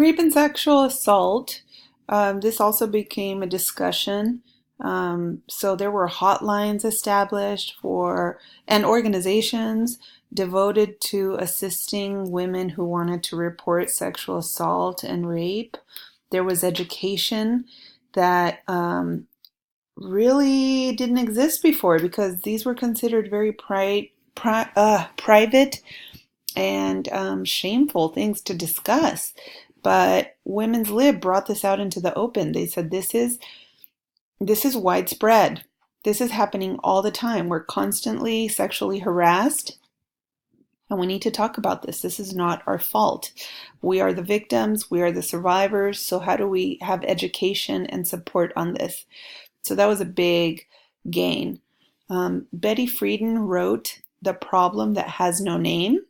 Rape and sexual assault. This also became a discussion. So there were hotlines established for and organizations devoted to assisting women who wanted to report sexual assault and rape. There was education that really didn't exist before because these were considered very private and shameful things to discuss. But Women's Lib brought this out into the open. They said this is widespread. This is happening all the time. We're constantly sexually harassed, and we need to talk about this. This is not our fault. We are the victims, we are the survivors. So how do we have education and support on this? So that was a big gain. Betty Friedan wrote The Problem That Has No Name.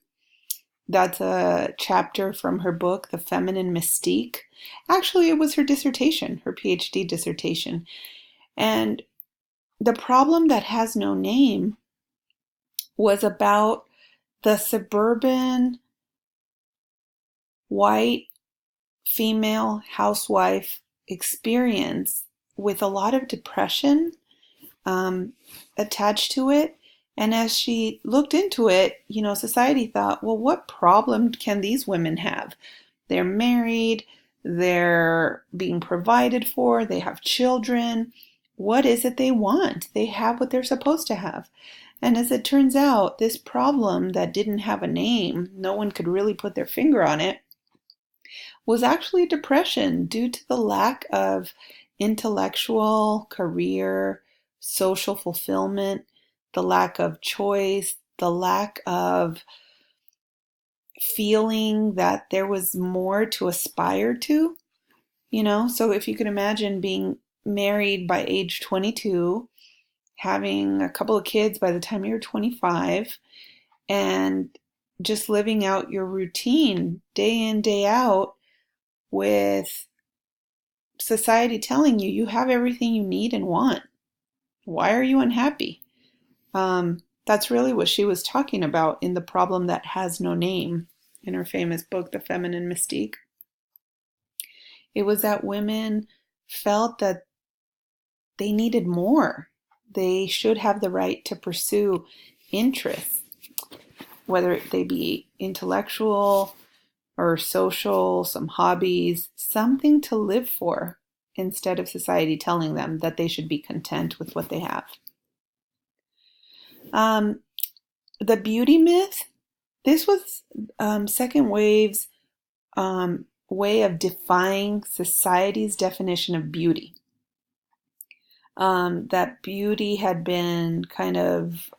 That's a chapter from her book, The Feminine Mystique. Actually, it was her dissertation, her PhD dissertation. And The Problem That Has No Name was about the suburban white female housewife experience with a lot of depression attached to it. And as she looked into it, society thought, well, what problem can these women have? They're married, they're being provided for, they have children. What is it they want? They have what they're supposed to have. And as it turns out, this problem that didn't have a name, no one could really put their finger on it, was actually depression due to the lack of intellectual, career, social fulfillment, the lack of choice, the lack of feeling that there was more to aspire to, So if you could imagine being married by age 22, having a couple of kids by the time you're 25, and just living out your routine day in, day out with society telling you you have everything you need and want. Why are you unhappy? That's really what she was talking about in The Problem That Has No Name in her famous book, The Feminine Mystique. It was that women felt that they needed more. They should have the right to pursue interests, whether they be intellectual or social, some hobbies, something to live for, instead of society telling them that they should be content with what they have. The beauty myth, this was second wave's way of defying society's definition of beauty. That beauty had been kind of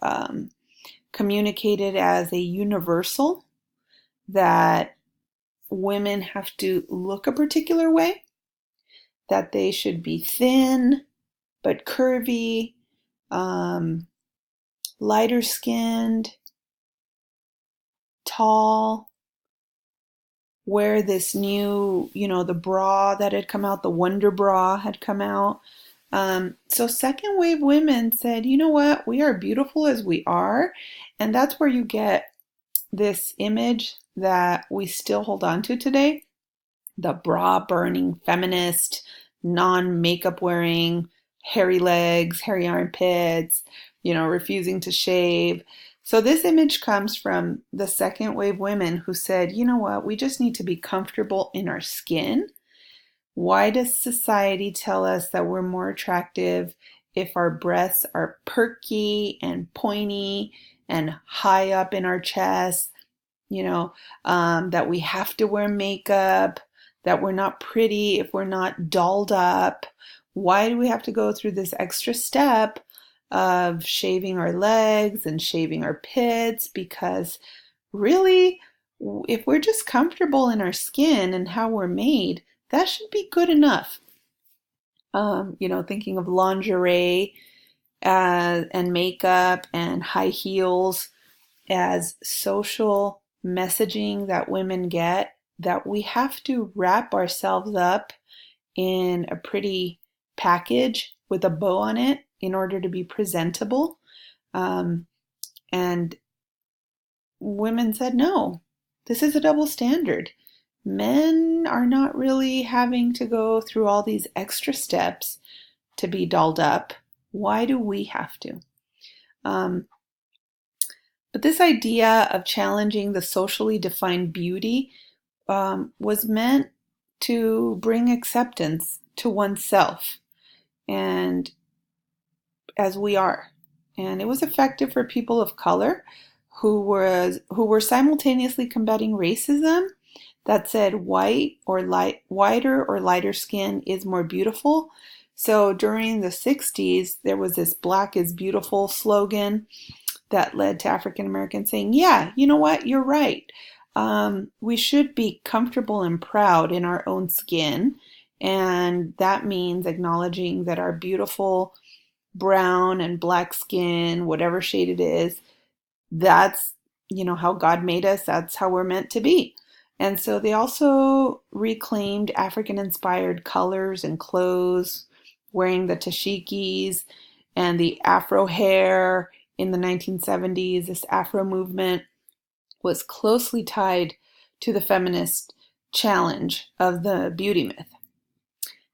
communicated as a universal, that women have to look a particular way, that they should be thin but curvy, lighter skinned, tall, wear this new, the bra that had come out, the Wonder Bra had come out. So second wave women said, you know what, we are beautiful as we are. And that's where you get this image that we still hold on to today. The bra burning feminist, non-makeup wearing, hairy legs, hairy armpits, refusing to shave. So this image comes from the second wave women who said, you know what, we just need to be comfortable in our skin. Why does society tell us that we're more attractive if our breasts are perky and pointy and high up in our chest? That we have to wear makeup, that we're not pretty if we're not dolled up. Why do we have to go through this extra step of shaving our legs and shaving our pits? Because really, if we're just comfortable in our skin and how we're made, that should be good enough. Thinking of lingerie and makeup and high heels as social messaging that women get, that we have to wrap ourselves up in a pretty package with a bow on it in order to be presentable. And women said, no, this is a double standard. Men are not really having to go through all these extra steps to be dolled up. Why do we have to? Um, but this idea of challenging the socially defined beauty was meant to bring acceptance to oneself and as we are. And it was effective for people of color who were simultaneously combating racism that said whiter or lighter skin is more beautiful. So during the 60s, there was this Black is Beautiful slogan that led to African Americans saying, yeah, you know what, you're right. We should be comfortable and proud in our own skin. And that means acknowledging that our beautiful brown and black skin, whatever shade it is, that's, how God made us. That's how we're meant to be. And so they also reclaimed African inspired colors and clothes, wearing the tashikis and the Afro hair in the 1970s. This Afro movement was closely tied to the feminist challenge of the beauty myth.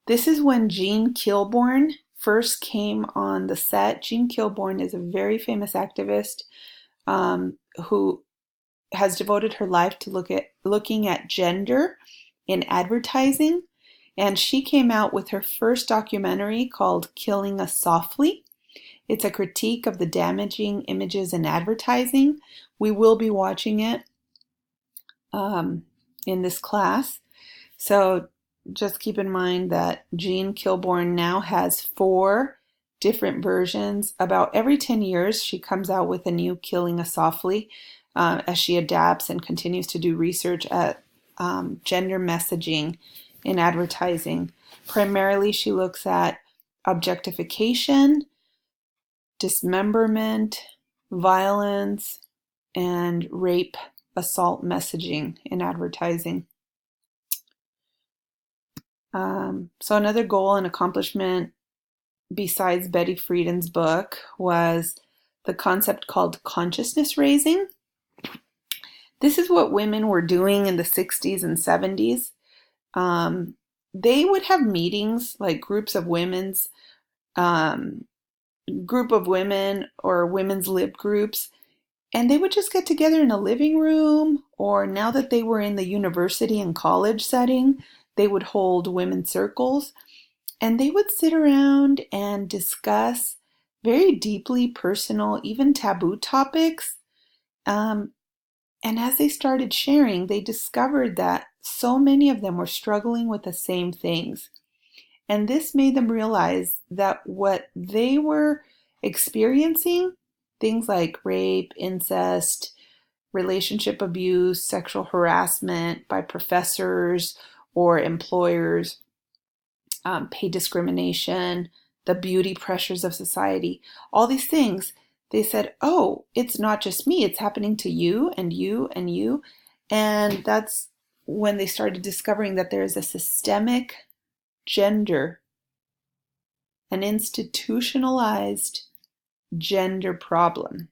This is when Jean Kilbourne first came on the set. Jean Kilbourne is a very famous activist who has devoted her life to looking at gender in advertising. And she came out with her first documentary called Killing Us Softly. It's a critique of the damaging images in advertising. We will be watching it in this class. So just keep in mind that Jean Kilbourne now has 4 different versions. About every 10 years, she comes out with a new Killing Us Softly as she adapts and continues to do research at gender messaging in advertising. Primarily, she looks at objectification, dismemberment, violence, and rape, assault messaging in advertising. So another goal and accomplishment besides Betty Friedan's book was the concept called consciousness raising. This is what women were doing in the 60s and 70s. They would have meetings, like group of women or women's lib groups, and they would just get together in a living room, or now that they were in the university and college setting, they would hold women's circles, and they would sit around and discuss very deeply personal, even taboo topics. And as they started sharing, they discovered that so many of them were struggling with the same things. And this made them realize that what they were experiencing, things like rape, incest, relationship abuse, sexual harassment by professors or employers, pay discrimination, the beauty pressures of society, all these things, they said, oh, it's not just me, it's happening to you and you and you. And that's when they started discovering that there is a systemic gender, an institutionalized gender problem.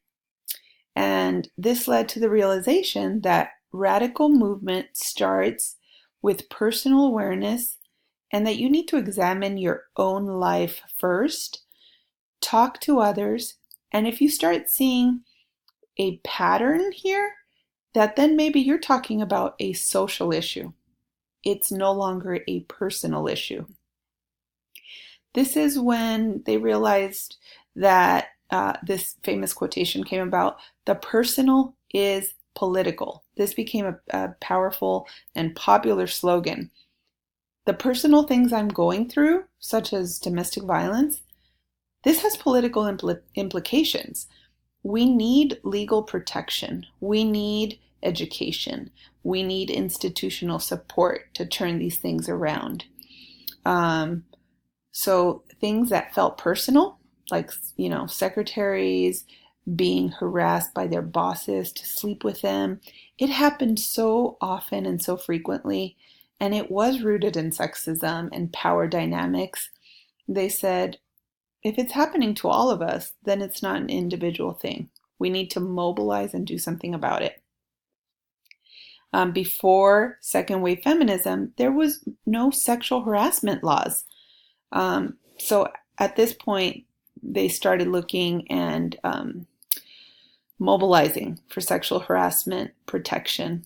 And this led to the realization that radical movement starts with personal awareness and that you need to examine your own life first, talk to others, and if you start seeing a pattern here, that then maybe you're talking about a social issue. It's no longer a personal issue. This is when they realized that this famous quotation came about, the personal is political. This became a powerful and popular slogan. The personal things I'm going through, such as domestic violence, this has political implications. We need legal protection. We need education. We need institutional support to turn these things around. So things that felt personal, like, secretaries being harassed by their bosses to sleep with them, it happened so often and so frequently, and it was rooted in sexism and power dynamics. They said, if it's happening to all of us, then it's not an individual thing. We need to mobilize and do something about it. Before second wave feminism, there was no sexual harassment laws. So at this point, they started looking and mobilizing for sexual harassment protection.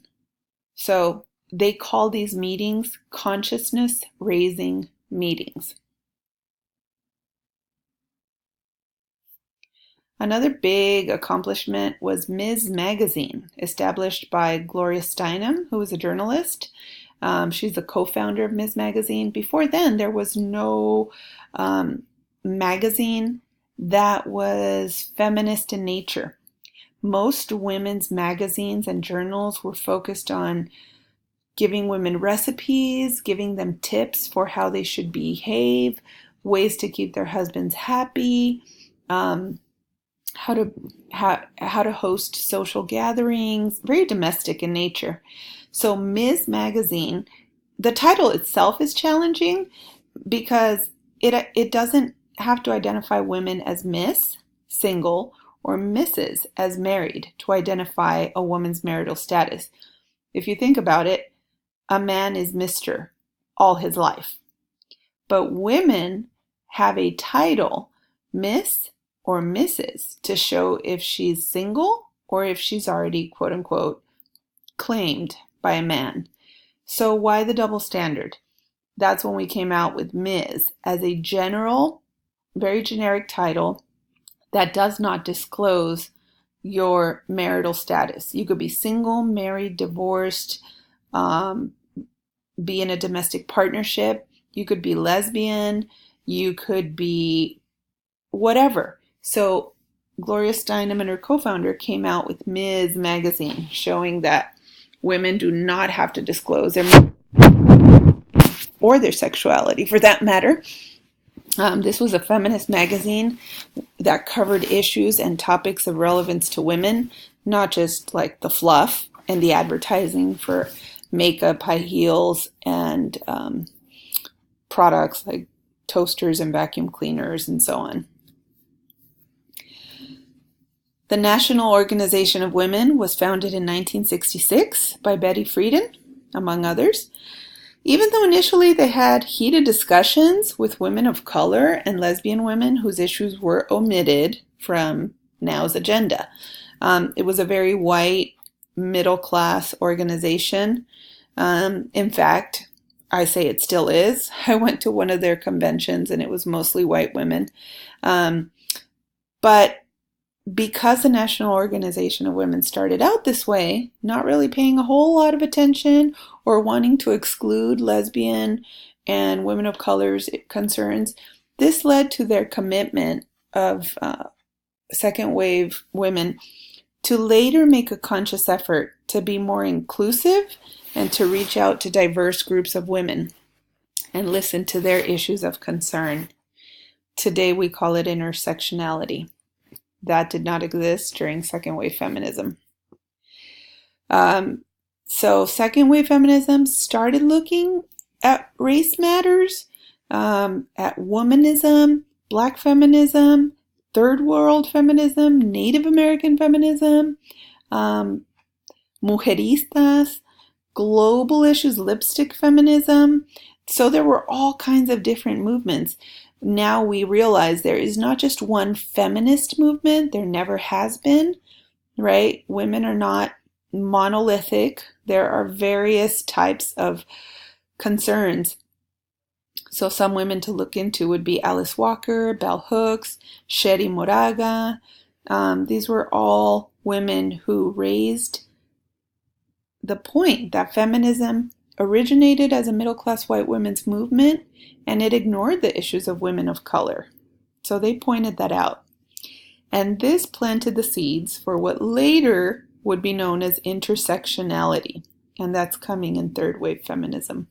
So they call these meetings consciousness raising meetings. Another big accomplishment was Ms. Magazine, established by Gloria Steinem, who was a journalist. She's the co-founder of Ms. Magazine. Before then, there was no magazine that was feminist in nature. Most women's magazines and journals were focused on giving women recipes, giving them tips for how they should behave, ways to keep their husbands happy, how to host social gatherings, very domestic in nature. So Ms. Magazine, the title itself is challenging because it doesn't have to identify women as Miss, single, or Mrs. as married to identify a woman's marital status. If you think about it, a man is Mr. all his life. But women have a title, Miss or Mrs., to show if she's single or if she's already, quote unquote, claimed by a man. So why the double standard? That's when we came out with Ms. as a general, very generic title that does not disclose your marital status. You could be single, married, divorced, be in a domestic partnership. You could be lesbian. You could be whatever. So Gloria Steinem and her co-founder came out with Ms. Magazine, showing that women do not have to disclose their or their sexuality, for that matter. This was a feminist magazine that covered issues and topics of relevance to women, not just like the fluff and the advertising for makeup, high heels, and products like toasters and vacuum cleaners and so on. The National Organization of Women was founded in 1966 by Betty Friedan, among others. Even though initially they had heated discussions with women of color and lesbian women whose issues were omitted from NOW's agenda. It was a very white, middle-class organization. In fact, I say it still is. I went to one of their conventions and it was mostly white women. But because the National Organization of Women started out this way, not really paying a whole lot of attention or wanting to exclude lesbian and women of color's concerns, this led to their commitment of second wave women to later make a conscious effort to be more inclusive and to reach out to diverse groups of women and listen to their issues of concern. Today we call it intersectionality. That did not exist during second wave feminism. So second wave feminism started looking at race matters, at womanism, Black feminism, third world feminism, Native American feminism, mujeristas, global issues, lipstick feminism. So there were all kinds of different movements. Now we realize there is not just one feminist movement. There never has been, right? Women are not monolithic. There are various types of concerns. So some women to look into would be Alice Walker, Bell Hooks, Sherry Moraga. These were all women who raised the point that feminism originated as a middle-class white women's movement, and it ignored the issues of women of color. So they pointed that out. And this planted the seeds for what later would be known as intersectionality, and that's coming in third wave feminism.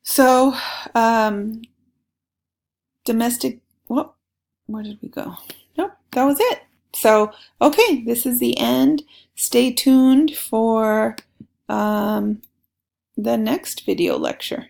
So, domestic, well, where did we go? Nope, that was it. So, okay, this is the end. Stay tuned for the next video lecture.